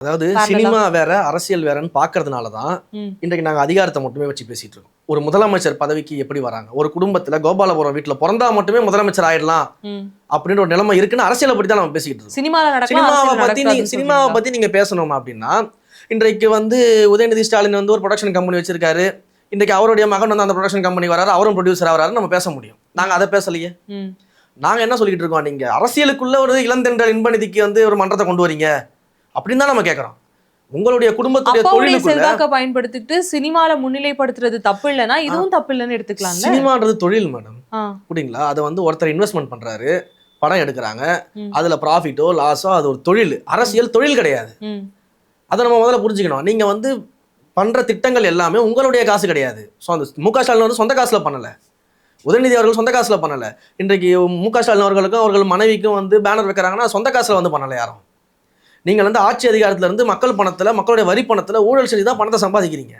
அதாவது Parallel-ஆ. சினிமா வேற அரசியல் வேறன்னு பார்க்கறதுனால தான் இன்றைக்கு நாங்கள் அதிகாரத்தை மட்டுமே வச்சு பேசிட்டு இருக்கோம். ஒரு முதலமைச்சர் பதவிக்கு எப்படி வராங்க, ஒரு குடும்பத்துல கோபாலபுரம் வீட்டுல பிறந்தா மட்டுமே முதலமைச்சர் ஆயிடலாம் அப்படின்ற ஒரு நிலைமை இருக்குன்னு அரசியலை பத்தி தான் நம்ம பேசிக்கிட்டு இருக்கோம். சினிமாவை பத்தி நீங்க பேசணும் அப்படின்னா இன்றைக்கு உதயநிதி ஸ்டாலின் ஒரு ப்ரொடக்ஷன் கம்பெனி வச்சிருக்காரு. இன்றைக்கு அவருடைய மகன் அந்த ப்ரொடக்ஷன் கம்பெனி வராரு, அவரும் ப்ரொடியூசர் ஆகிறாரு, நம்ம பேச முடியும். நாங்க அதை பேசலையே. நாங்க என்ன சொல்லிட்டு இருக்கோம், நீங்க அரசியலுக்குள்ள ஒரு இளந்தென்றல் இன்பநிதிக்கு ஒரு மன்றத்தை கொண்டு வரீங்க அப்படின்னு தான் நம்ம கேட்கறோம். உங்களுடைய குடும்பத்துடைய தொழிலுக்கு பயன்படுத்திட்டு சினிமால முன்னிலைப்படுத்துறது தப்பு இல்லைன்னா இதுவும் தப்பு இல்லைன்னு எடுத்துக்கலாம். சினிமான்றது தொழில் மேடம், புரியுங்களா? அதை ஒருத்தர் இன்வெஸ்ட்மெண்ட் பண்றாரு, படம் எடுக்கிறாங்க, அதுல ப்ராஃபிட்டோ லாஸோ அது ஒரு தொழில். அரசியல் தொழில் கிடையாது. அதை நம்ம முதல்ல புரிஞ்சுக்கணும். நீங்க பண்ற திட்டங்கள் எல்லாமே உங்களுடைய காசு கிடையாது. மு.க. ஸ்டாலின் சொந்த காசுல பண்ணல, உதயநிதி அவர்கள் சொந்த காசுல பண்ணல. இன்றைக்கு மு.க. ஸ்டாலின் அவர்களுக்கும் அவர்கள் மனைவிக்கும் பேனர் வைக்கிறாங்கன்னா சொந்த காசுல பண்ணல யாரும். நீங்கள் ஆட்சி அதிகாரத்துல இருந்து மக்கள் பணத்துல, மக்களுடைய வரி பணத்துல ஊழல் செஞ்சு தான் பணத்தை சம்பாதிக்கிறீங்க.